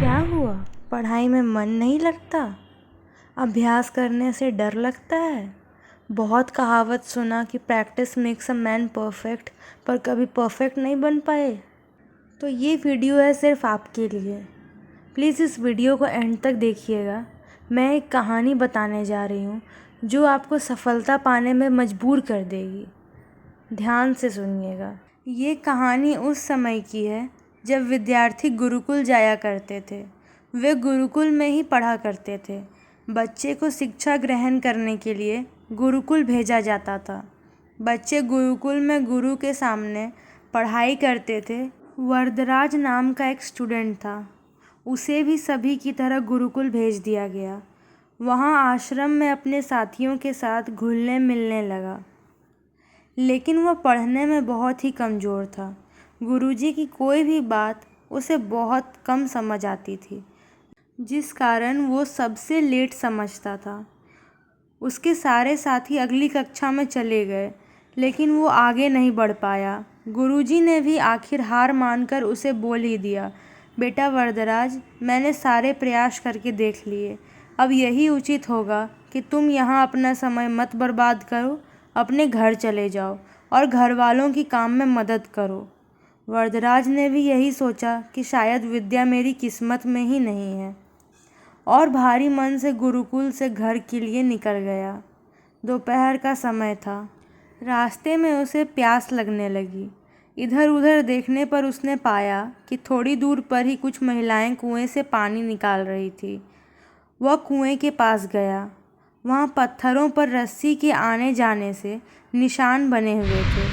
क्या हुआ? पढ़ाई में मन नहीं लगता? अभ्यास करने से डर लगता है? बहुत कहावत सुना कि practice makes a man perfect, पर कभी परफेक्ट नहीं बन पाए। तो ये वीडियो है सिर्फ आपके लिए। प्लीज़ इस वीडियो को एंड तक देखिएगा। मैं एक कहानी बताने जा रही हूँ जो आपको सफलता पाने में मजबूर कर देगी। ध्यान से सुनिएगा। ये कहानी उस समय की है जब विद्यार्थी गुरुकुल जाया करते थे। वे गुरुकुल में ही पढ़ा करते थे। बच्चे को शिक्षा ग्रहण करने के लिए गुरुकुल भेजा जाता था। बच्चे गुरुकुल में गुरु के सामने पढ़ाई करते थे। वरदराज नाम का एक स्टूडेंट था। उसे भी सभी की तरह गुरुकुल भेज दिया गया। वहाँ आश्रम में अपने साथियों के साथ घुलने मिलने लगा, लेकिन वह पढ़ने में बहुत ही कमज़ोर था। गुरुजी की कोई भी बात उसे बहुत कम समझ आती थी, जिस कारण वो सबसे लेट समझता था। उसके सारे साथी अगली कक्षा में चले गए, लेकिन वो आगे नहीं बढ़ पाया। गुरुजी ने भी आखिर हार मानकर उसे बोल ही दिया, बेटा वरदराज, मैंने सारे प्रयास करके देख लिए। अब यही उचित होगा कि तुम यहाँ अपना समय मत बर्बाद करो, अपने घर चले जाओ और घर वालों की काम में मदद करो। वरदराज ने भी यही सोचा कि शायद विद्या मेरी किस्मत में ही नहीं है, और भारी मन से गुरुकुल से घर के लिए निकल गया। दोपहर का समय था। रास्ते में उसे प्यास लगने लगी। इधर उधर देखने पर उसने पाया कि थोड़ी दूर पर ही कुछ महिलाएं कुएं से पानी निकाल रही थी। वह कुएं के पास गया। वहाँ पत्थरों पर रस्सी के आने जाने से निशान बने हुए थे।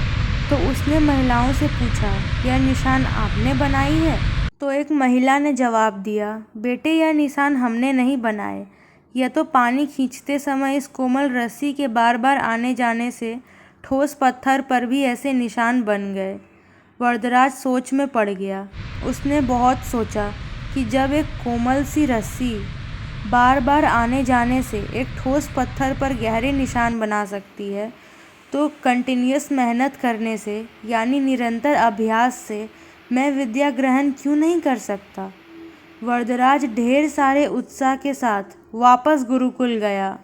तो उसने महिलाओं से पूछा, यह निशान आपने बनाई है? तो एक महिला ने जवाब दिया, बेटे, यह निशान हमने नहीं बनाए। यह तो पानी खींचते समय इस कोमल रस्सी के बार बार आने जाने से ठोस पत्थर पर भी ऐसे निशान बन गए। वरदराज सोच में पड़ गया। उसने बहुत सोचा कि जब एक कोमल सी रस्सी बार बार आने जाने से एक ठोस पत्थर पर गहरे निशान बना सकती है, तो कंटिन्यूअस मेहनत करने से, यानी निरंतर अभ्यास से, मैं विद्या ग्रहण क्यों नहीं कर सकता। वरदराज ढेर सारे उत्साह के साथ वापस गुरुकुल गया।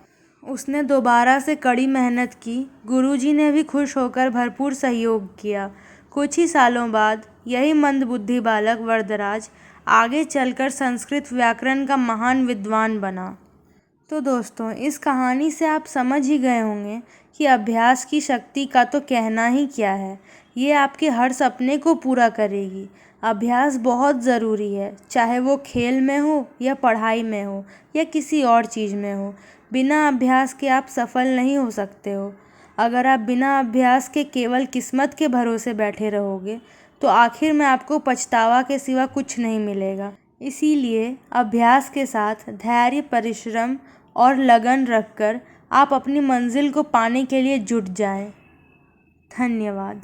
उसने दोबारा से कड़ी मेहनत की। गुरुजी ने भी खुश होकर भरपूर सहयोग किया। कुछ ही सालों बाद यही मंदबुद्धि बालक वरदराज आगे चलकर संस्कृत व्याकरण का महान विद्वान बना। तो दोस्तों, इस कहानी से आप समझ ही गए होंगे कि अभ्यास की शक्ति का तो कहना ही क्या है। ये आपके हर सपने को पूरा करेगी। अभ्यास बहुत ज़रूरी है, चाहे वो खेल में हो या पढ़ाई में हो या किसी और चीज़ में हो। बिना अभ्यास के आप सफल नहीं हो सकते हो। अगर आप बिना अभ्यास के केवल किस्मत के भरोसे बैठे रहोगे, तो आखिर में आपको पछतावा के सिवा कुछ नहीं मिलेगा। इसीलिए अभ्यास के साथ धैर्य, परिश्रम और लगन रखकर आप अपनी मंजिल को पाने के लिए जुट जाएं। धन्यवाद।